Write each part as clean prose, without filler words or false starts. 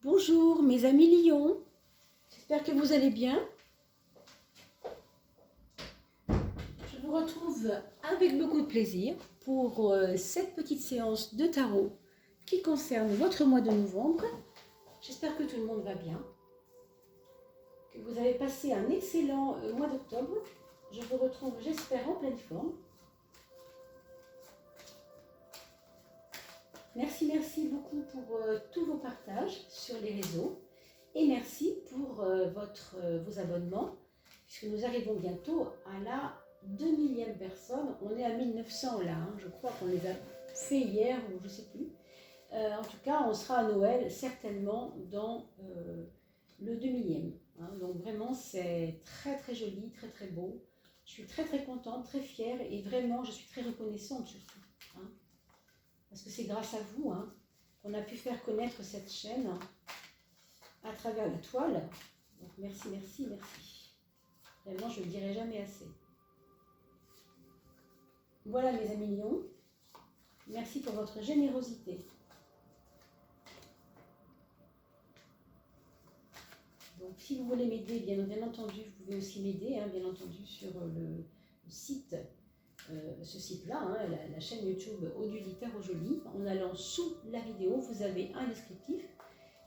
Bonjour mes amis lions, j'espère que vous allez bien. Je vous retrouve avec beaucoup de plaisir pour cette petite séance de tarot qui concerne votre mois de novembre. J'espère que tout le monde va bien, que vous avez passé un excellent mois d'octobre. Je vous retrouve, j'espère, en pleine forme. Merci beaucoup pour tous vos partages sur les réseaux et merci pour vos abonnements puisque nous arrivons bientôt à la 2000e personne. On est à 1900 là, je crois qu'on les a fait hier ou je ne sais plus. En tout cas, on sera à Noël certainement dans le 2000e. Donc vraiment, c'est très joli, très beau. Je suis très contente, très fière et vraiment, je suis très reconnaissante surtout. Parce que c'est grâce à vous qu'on a pu faire connaître cette chaîne à travers la toile. Donc merci. Vraiment, je ne le dirai jamais assez. Voilà mes amis lions. Merci pour votre générosité. Donc si vous voulez m'aider, bien entendu, vous pouvez aussi m'aider, bien entendu, sur le site. Ce site-là, la chaîne YouTube Odulitaire au Joli. En allant sous la vidéo, vous avez un descriptif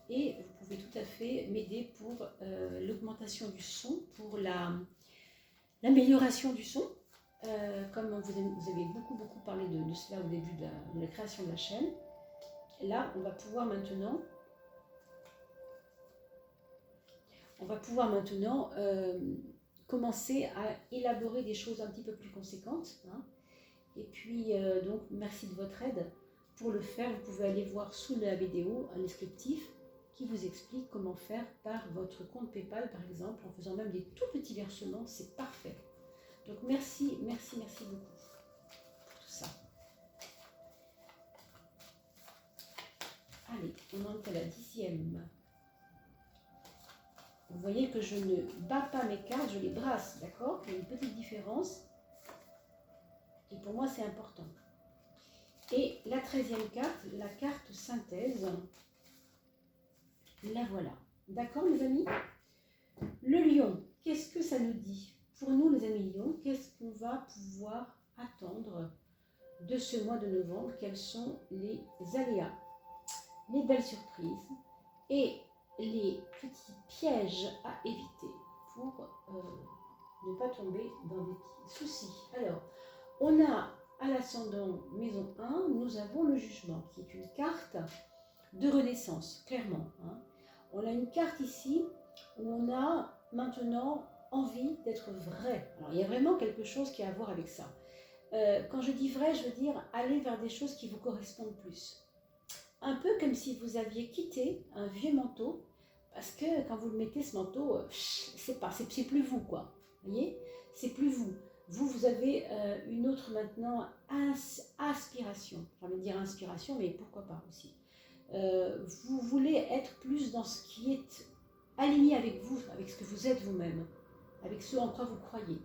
et vous pouvez tout à fait m'aider pour l'augmentation du son, pour l'amélioration du son. Comme vous avez beaucoup parlé de cela au début de la création de la chaîne. Là, on va pouvoir maintenant commencer à élaborer des choses un petit peu plus conséquentes. Et puis, donc, merci de votre aide. Pour le faire, vous pouvez aller voir sous la vidéo un descriptif qui vous explique comment faire par votre compte PayPal, par exemple, en faisant même des tout petits versements. C'est parfait. Donc, merci beaucoup pour tout ça. Allez, on en est à la 10e. Vous voyez que je ne bats pas mes cartes, je les brasse, d'accord? Il y a une petite différence. Et pour moi, c'est important. Et la 13e carte, la carte synthèse, la voilà. D'accord, mes amis? Le lion, qu'est-ce que ça nous dit? Pour nous, les amis lions, qu'est-ce qu'on va pouvoir attendre de ce mois de novembre? Quels sont les aléas, les belles surprises et les petits pièges à éviter pour ne pas tomber dans des petits soucis? Alors, on a à l'ascendant maison 1, nous avons le jugement, qui est une carte de renaissance, clairement. On a une carte ici où on a maintenant envie d'être vrai. Alors, il y a vraiment quelque chose qui a à voir avec ça. Quand je dis vrai, je veux dire aller vers des choses qui vous correspondent plus. Un peu comme si vous aviez quitté un vieux manteau, parce que quand vous le mettez, ce manteau, c'est plus vous, quoi. Vous voyez? C'est plus vous. Vous avez une autre maintenant aspiration. J'ai envie de dire inspiration, mais pourquoi pas aussi. Vous voulez être plus dans ce qui est aligné avec vous, avec ce que vous êtes vous-même, avec ce en quoi vous croyez.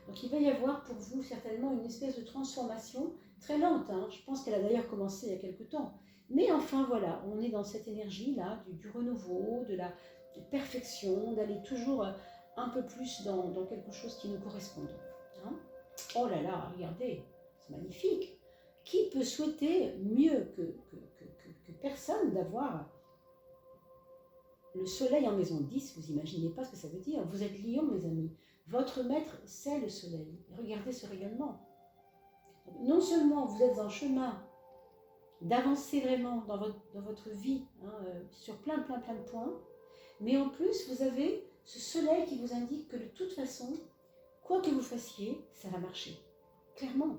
Donc il va y avoir pour vous certainement une espèce de transformation très lente. Je pense qu'elle a d'ailleurs commencé il y a quelque temps. Mais enfin voilà, on est dans cette énergie-là, du renouveau, de la perfection, d'aller toujours un peu plus dans quelque chose qui nous corresponde. Oh là là, regardez, c'est magnifique. Qui peut souhaiter mieux que personne d'avoir le soleil en maison 10? Vous imaginez pas ce que ça veut dire. Vous êtes lion, mes amis. Votre maître, c'est le soleil. Regardez ce rayonnement. Non seulement vous êtes en chemin d'avancer vraiment dans votre vie, sur plein de points, mais en plus, vous avez ce soleil qui vous indique que de toute façon, quoi que vous fassiez, ça va marcher. Clairement.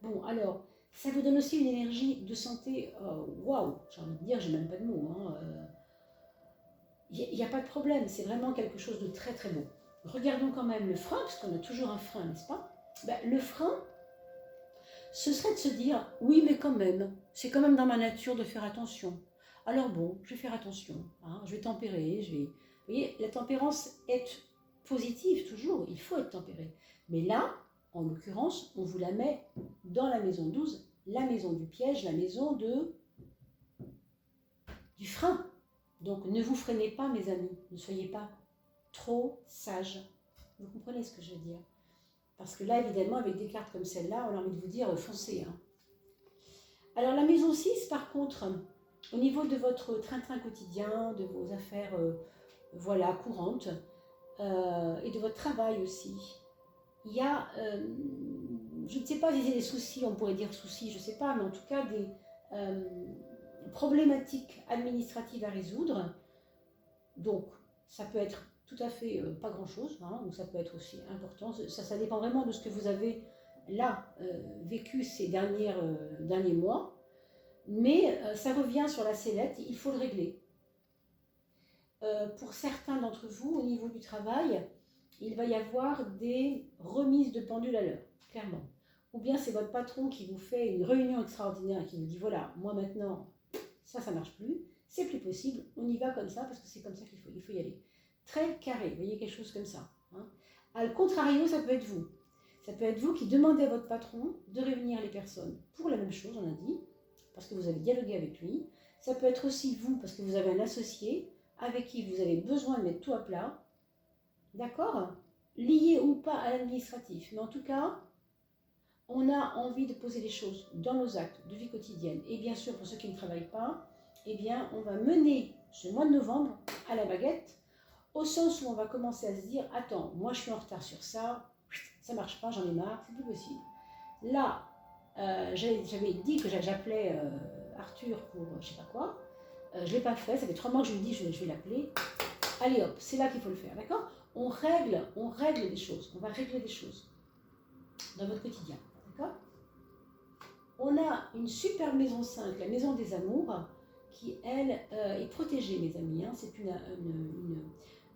Bon, alors, ça vous donne aussi une énergie de santé, waouh, j'ai envie de dire, j'ai même pas de mots. Il n'y a pas de problème, c'est vraiment quelque chose de très beau. Regardons quand même le frein, parce qu'on a toujours un frein, n'est-ce pas? Le frein, ce serait de se dire, oui, mais quand même, c'est quand même dans ma nature de faire attention. Alors bon, je vais faire attention, je vais tempérer, Vous voyez, la tempérance est positive toujours, il faut être tempéré. Mais là, en l'occurrence, on vous la met dans la maison 12, la maison du piège, la maison du du frein. Donc ne vous freinez pas mes amis, ne soyez pas trop sages. Vous comprenez ce que je veux dire? Parce que là évidemment avec des cartes comme celle-là, on a envie de vous dire foncez. Hein. Alors la maison 6 par contre, au niveau de votre train-train quotidien, de vos affaires voilà, courantes et de votre travail aussi, il y a, je ne sais pas si c'est des soucis, on pourrait dire soucis, je ne sais pas, mais en tout cas des problématiques administratives à résoudre. Donc, ça peut être tout à fait pas grand-chose, hein, ou ça peut être aussi important. Ça dépend vraiment de ce que vous avez là vécu ces derniers mois. Mais ça revient sur la sellette, il faut le régler. Pour certains d'entre vous, au niveau du travail, il va y avoir des remises de pendule à l'heure, clairement. Ou bien c'est votre patron qui vous fait une réunion extraordinaire et qui vous dit voilà, moi maintenant, ça ne marche plus, c'est plus possible, on y va comme ça parce que c'est comme ça qu'il faut y aller. Très carré, vous voyez, quelque chose comme ça. Hein. À le contrario, ça peut être vous. Ça peut être vous qui demandez à votre patron de réunir les personnes pour la même chose, on a dit, parce que vous avez dialogué avec lui. Ça peut être aussi vous, parce que vous avez un associé avec qui vous avez besoin de mettre tout à plat. D'accord? Lié ou pas à l'administratif. Mais en tout cas, on a envie de poser les choses dans nos actes de vie quotidienne. Et bien sûr, pour ceux qui ne travaillent pas, eh bien, on va mener ce mois de novembre à la baguette, au sens où on va commencer à se dire, attends, moi je suis en retard sur ça, ça marche pas, j'en ai marre, c'est plus possible. Là, j'avais dit que j'appelais Arthur pour je sais pas quoi, je ne l'ai pas fait, ça fait 3 mois que je lui dis je vais l'appeler. Allez hop, c'est là qu'il faut le faire, d'accord? On règle des choses, on va régler des choses dans votre quotidien, d'accord? On a une super maison 5, la maison des amours, qui elle est protégée mes amis, hein. C'est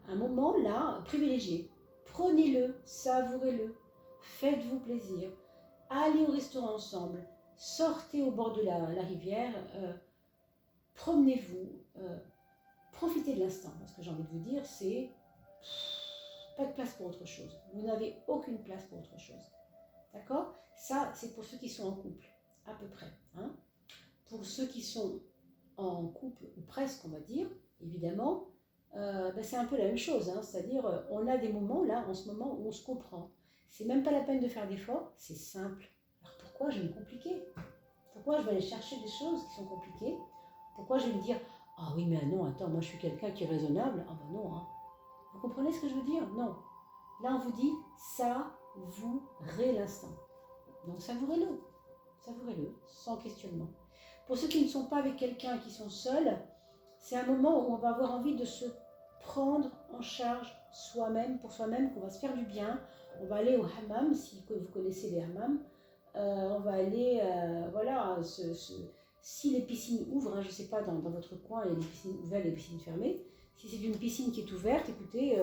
un moment là privilégié. Prenez-le, savourez-le, faites-vous plaisir, allez au restaurant ensemble, sortez au bord de la rivière, promenez-vous, profitez de l'instant. Ce que j'ai envie de vous dire, c'est pas de place pour autre chose. Vous n'avez aucune place pour autre chose. D'accord? Ça, c'est pour ceux qui sont en couple, à peu près. Hein. Pour ceux qui sont en couple, ou presque, on va dire, évidemment, c'est un peu la même chose. Hein. C'est-à-dire, on a des moments, là, en ce moment, où on se comprend. C'est même pas la peine de faire d'efforts, c'est simple. Alors pourquoi je vais me compliquer? Pourquoi je vais aller chercher des choses qui sont compliquées? Pourquoi je vais me dire, ah oui, mais non, attends, moi je suis quelqu'un qui est raisonnable. Ah ben non, hein. Vous comprenez ce que je veux dire? Non. Là, on vous dit, savourez l'instant. Donc savourez-le, sans questionnement. Pour ceux qui ne sont pas avec quelqu'un, qui sont seuls, c'est un moment où on va avoir envie de se prendre en charge soi-même, pour soi-même, qu'on va se faire du bien. On va aller au hammam, si vous connaissez les hammams. On va aller, voilà, si les piscines ouvrent, hein, je ne sais pas, dans votre coin, il y a des piscines ouvertes et des piscines fermées. Si c'est une piscine qui est ouverte, écoutez,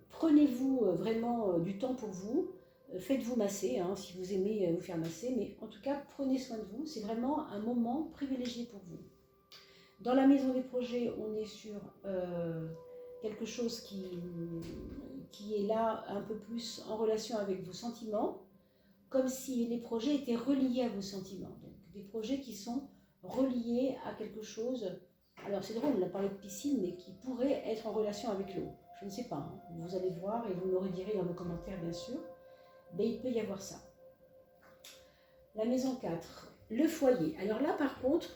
prenez-vous vraiment du temps pour vous. Faites-vous masser, hein, si vous aimez vous faire masser, mais en tout cas, prenez soin de vous. C'est vraiment un moment privilégié pour vous. Dans la maison des projets, on est sur quelque chose qui est là un peu plus en relation avec vos sentiments, comme si les projets étaient reliés à vos sentiments. Donc, des projets qui sont reliés à quelque chose. Alors, c'est drôle, on a parlé de piscine, mais qui pourrait être en relation avec l'eau. Je ne sais pas, hein. Vous allez voir et vous me le redirez dans vos commentaires, bien sûr. Mais il peut y avoir ça. La maison 4, le foyer. Alors là, par contre,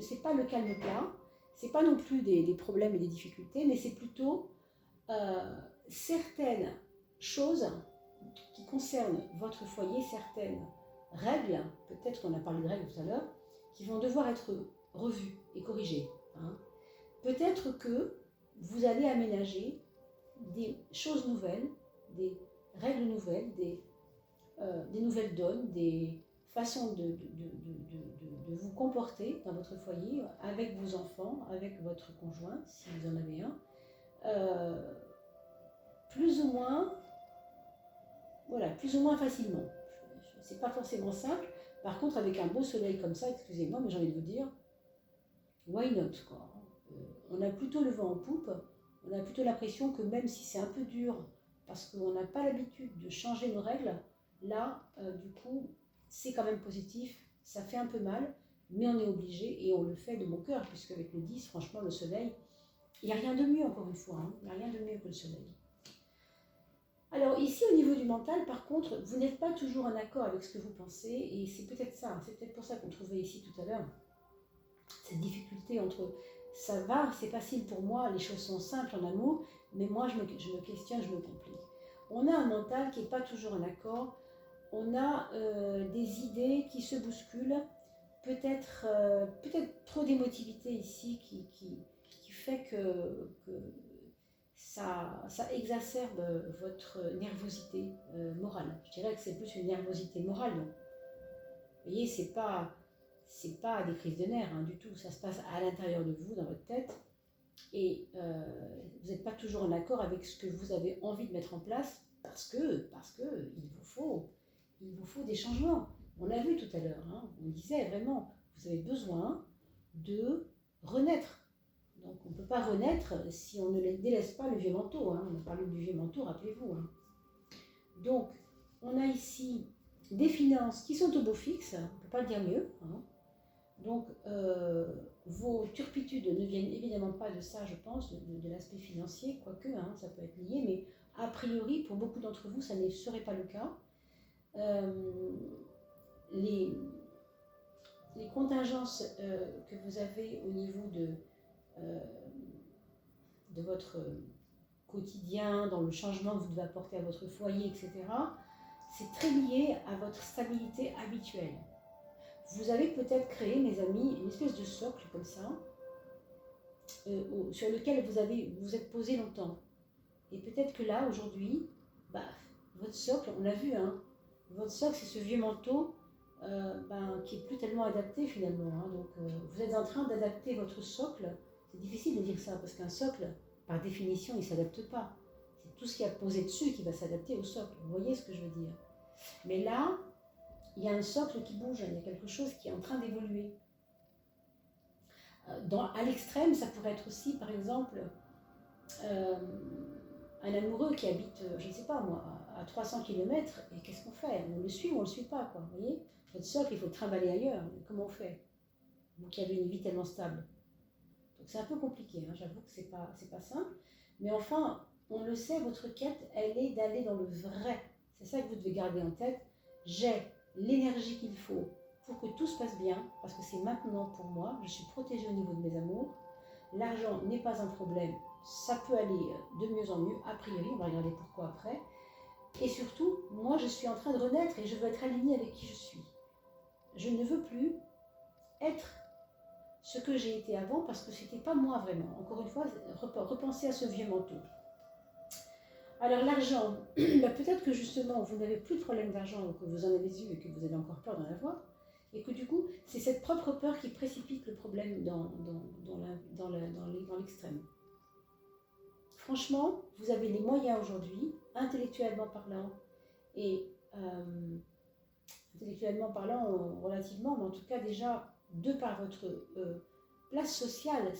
c'est pas le calme plat, c'est pas non plus des problèmes et des difficultés, mais c'est plutôt certaines choses qui concernent votre foyer, certaines règles, peut-être qu'on a parlé de règles tout à l'heure, qui vont devoir être revues et corrigées. Hein. Peut-être que vous allez aménager des choses nouvelles, des règles nouvelles, des nouvelles donnes, des façons de vous comporter dans votre foyer, avec vos enfants, avec votre conjoint, si vous en avez un, plus ou moins facilement. C'est pas forcément simple. Par contre, avec un beau soleil comme ça, excusez-moi, mais j'ai envie de vous dire, why not, quoi. On a plutôt le vent en poupe, on a plutôt l'impression que même si c'est un peu dur, parce qu'on n'a pas l'habitude de changer nos règles, là, du coup, c'est quand même positif, ça fait un peu mal, mais on est obligé et on le fait de bon cœur, puisque avec le 10, franchement, le soleil, il n'y a rien de mieux, encore une fois, hein, il n'y a rien de mieux que le soleil. Alors ici, au niveau du mental, par contre, vous n'êtes pas toujours en accord avec ce que vous pensez, et c'est peut-être ça, c'est peut-être pour ça qu'on trouvait ici tout à l'heure, cette difficulté entre ça va, c'est facile pour moi, les choses sont simples en amour, mais moi je me questionne, je me complique. On a un mental qui n'est pas toujours en accord, on a des idées qui se bousculent, peut-être trop d'émotivité ici qui fait que ça exacerbe votre nervosité morale. Je dirais que c'est plus une nervosité morale. Donc. Vous voyez, c'est pas des crises de nerfs hein, du tout, ça se passe à l'intérieur de vous, dans votre tête, et vous n'êtes pas toujours en accord avec ce que vous avez envie de mettre en place, parce que il vous faut des changements. On l'a vu tout à l'heure, hein, on disait vraiment, vous avez besoin de renaître. Donc on ne peut pas renaître si on ne délaisse pas le vieux manteau. Hein. On a parlé du vieux manteau, rappelez-vous. Hein. Donc on a ici des finances qui sont au beau fixe, on ne peut pas le dire mieux. Hein. Donc vos turpitudes ne viennent évidemment pas de ça, je pense, de l'aspect financier, quoique hein, ça peut être lié, mais a priori, pour beaucoup d'entre vous, ça ne serait pas le cas. Les contingences que vous avez au niveau de votre quotidien, dans le changement que vous devez apporter à votre foyer, etc., c'est très lié à votre stabilité habituelle. Vous avez peut-être créé, mes amis, une espèce de socle comme ça, sur lequel vous êtes posé longtemps. Et peut-être que là, aujourd'hui, votre socle, on l'a vu, hein, votre socle, c'est ce vieux manteau qui n'est plus tellement adapté finalement. Hein. Donc, vous êtes en train d'adapter votre socle. C'est difficile de dire ça, parce qu'un socle, par définition, il ne s'adapte pas. C'est tout ce qui a posé dessus qui va s'adapter au socle. Vous voyez ce que je veux dire? Mais là, il y a un socle qui bouge, il y a quelque chose qui est en train d'évoluer. À l'extrême, ça pourrait être aussi, par exemple, un amoureux qui habite, je ne sais pas moi, à 300 km, et qu'est-ce qu'on fait? On le suit ou on ne le suit pas, quoi, vous voyez? Votre socle, il faut le trimballer ailleurs, comment on fait? Vous qui avez une vie tellement stable. Donc c'est un peu compliqué, hein, j'avoue que c'est pas simple, mais enfin, on le sait, votre quête, elle est d'aller dans le vrai. C'est ça que vous devez garder en tête. J'ai l'énergie qu'il faut pour que tout se passe bien, parce que c'est maintenant pour moi, je suis protégée au niveau de mes amours, l'argent n'est pas un problème, ça peut aller de mieux en mieux, a priori, on va regarder pourquoi après, et surtout, moi je suis en train de renaître et je veux être alignée avec qui je suis. Je ne veux plus être ce que j'ai été avant, parce que c'était pas moi vraiment. Encore une fois, repensez à ce vieux manteau. Alors l'argent, peut-être que justement vous n'avez plus de problème d'argent, ou que vous en avez eu et que vous avez encore peur d'en avoir, et que du coup c'est cette propre peur qui précipite le problème dans l'extrême. Franchement, vous avez les moyens aujourd'hui, intellectuellement parlant, et intellectuellement parlant relativement, mais en tout cas déjà de par votre place sociale,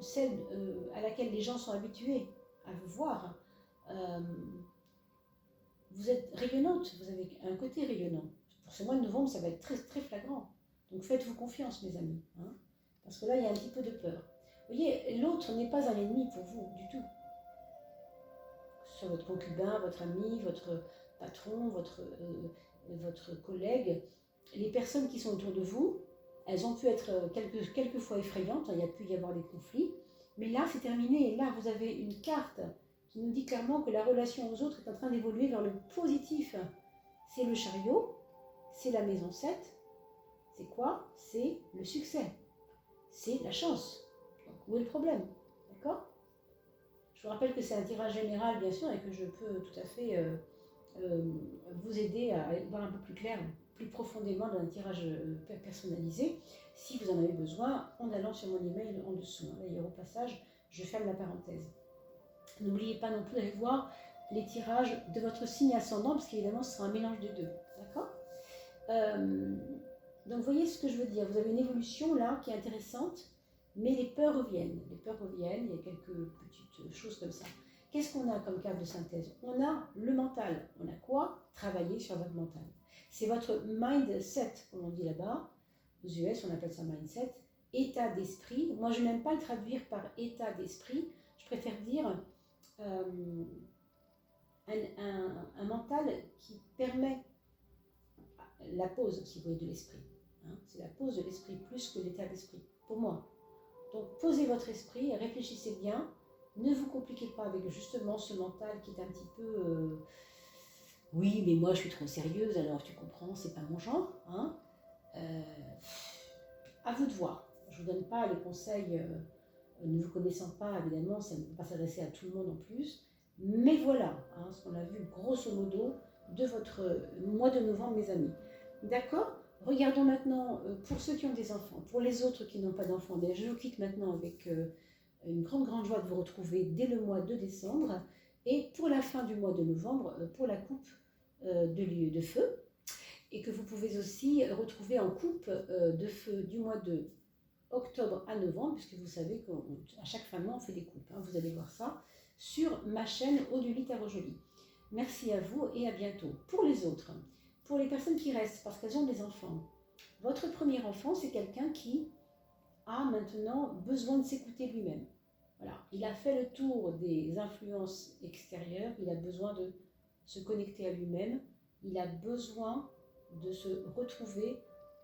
celle à laquelle les gens sont habitués à vous voir, vous êtes rayonnante, vous avez un côté rayonnant. Pour ce mois de novembre, ça va être très, très flagrant. Donc faites-vous confiance, mes amis, hein, parce que là, il y a un petit peu de peur. Vous voyez, l'autre n'est pas un ennemi pour vous, du tout. Sur votre concubin, votre ami, votre patron, votre collègue, les personnes qui sont autour de vous, elles ont pu être quelquefois effrayantes, il y a pu y avoir des conflits, mais là, c'est terminé. Et là, vous avez une carte qui nous dit clairement que la relation aux autres est en train d'évoluer vers le positif. C'est le chariot, c'est la maison 7. C'est quoi? C'est le succès. C'est la chance. Donc, où est le problème? D'accord? Je vous rappelle que c'est un tirage général, bien sûr, et que je peux tout à fait vous aider à voir un peu plus clair, plus profondément dans un tirage personnalisé, si vous en avez besoin, en allant sur mon email en dessous. D'ailleurs, au passage, je ferme la parenthèse. N'oubliez pas non plus d'aller voir les tirages de votre signe ascendant, parce qu'évidemment, ce sera un mélange des deux. D'accord? Donc, vous voyez ce que je veux dire. Vous avez une évolution là qui est intéressante, mais les peurs reviennent. Les peurs reviennent, il y a quelques petites choses comme ça. Qu'est-ce qu'on a comme câble de synthèse? On a le mental. On a quoi? Travailler sur votre mental. C'est votre mindset, comme on dit là-bas. aux US, on appelle ça mindset, état d'esprit. Moi, je n'aime pas le traduire par état d'esprit. Je préfère dire un mental qui permet la pause, si vous voulez, de l'esprit. Hein. C'est la pause de l'esprit plus que l'état d'esprit, pour moi. Donc, posez votre esprit, réfléchissez bien. Ne vous compliquez pas avec justement ce mental qui est un petit peu oui, mais moi je suis trop sérieuse, alors tu comprends, c'est pas mon genre. Hein. À vous de voir. Je ne vous donne pas les conseils, ne vous connaissant pas, évidemment, ça ne peut pas s'adresser à tout le monde en plus. Mais voilà, hein, ce qu'on a vu grosso modo de votre mois de novembre, mes amis. D'accord? Regardons maintenant, pour ceux qui ont des enfants, pour les autres qui n'ont pas d'enfants, je vous quitte maintenant avec une grande joie de vous retrouver dès le mois de décembre. Et pour la fin du mois de novembre, pour la coupe de feu, et que vous pouvez aussi retrouver en coupe de feu du mois de octobre à novembre, puisque vous savez qu'à chaque fin de mois, on fait des coupes. Hein, vous allez voir ça sur ma chaîne Odile Tarot Jolie. Merci à vous et à bientôt. Pour les autres, pour les personnes qui restent parce qu'elles ont des enfants, votre premier enfant, c'est quelqu'un qui a maintenant besoin de s'écouter lui-même. Voilà. Il a fait le tour des influences extérieures, il a besoin de se connecter à lui-même, il a besoin de se retrouver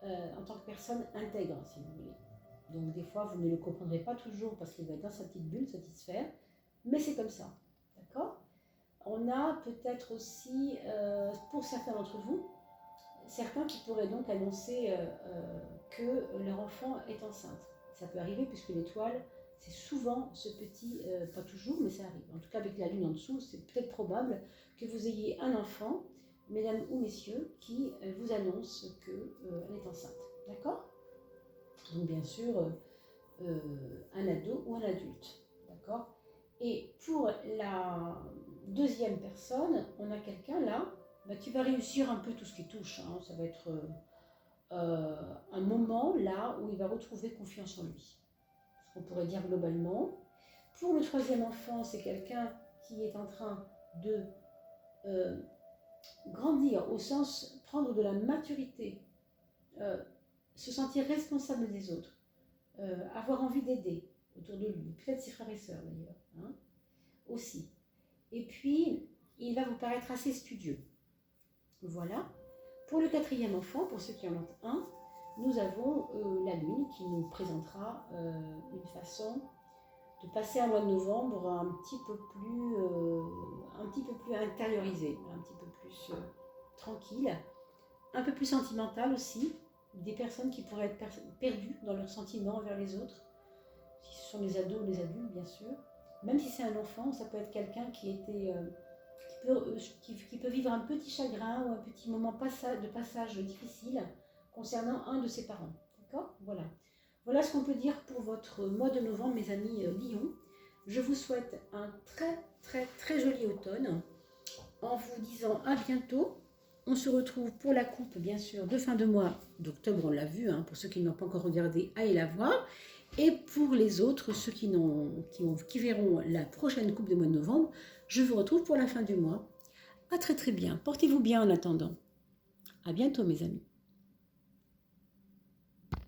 en tant que personne intègre, si vous voulez. Donc des fois, vous ne le comprendrez pas toujours parce qu'il va être dans sa petite bulle, sa petite sphère, mais c'est comme ça, d'accord? On a peut-être aussi, pour certains d'entre vous, certains qui pourraient donc annoncer que leur enfant est enceinte. Ça peut arriver puisque l'étoile, c'est souvent ce petit, pas toujours, mais ça arrive. En tout cas, avec la lune en dessous, c'est peut-être probable que vous ayez un enfant, mesdames ou messieurs, qui vous annonce qu'elle est enceinte. D'accord? Donc, bien sûr, un ado ou un adulte. D'accord? Et pour la deuxième personne, on a quelqu'un là qui va réussir un peu tout ce qui touche. Hein. Ça va être un moment là où il va retrouver confiance en lui. Ce qu'on pourrait dire globalement. Pour le troisième enfant, c'est quelqu'un qui est en train de grandir au sens prendre de la maturité, se sentir responsable des autres, avoir envie d'aider autour de lui, peut-être ses frères et sœurs d'ailleurs, hein, aussi. Et puis, il va vous paraître assez studieux. Voilà. Pour le quatrième enfant, pour ceux qui en ont un, nous avons la lune qui nous présentera une façon de passer un mois de novembre un petit peu plus intériorisé, un petit peu plus tranquille, un peu plus sentimental aussi, des personnes qui pourraient être perdues dans leurs sentiments envers les autres, si ce sont les ados ou les adultes bien sûr, même si c'est un enfant, ça peut être quelqu'un qui peut vivre un petit chagrin ou un petit moment de passage difficile concernant un de ses parents. D'accord ? Voilà. Voilà ce qu'on peut dire pour votre mois de novembre, mes amis Lion. Je vous souhaite un très joli automne en vous disant à bientôt. On se retrouve pour la coupe, bien sûr, de fin de mois d'octobre, on l'a vu, hein, pour ceux qui n'ont pas encore regardé, allez la voir. Et pour les autres, ceux qui verront la prochaine coupe de mois de novembre, je vous retrouve pour la fin du mois. À très bien. Portez-vous bien en attendant. À bientôt, mes amis.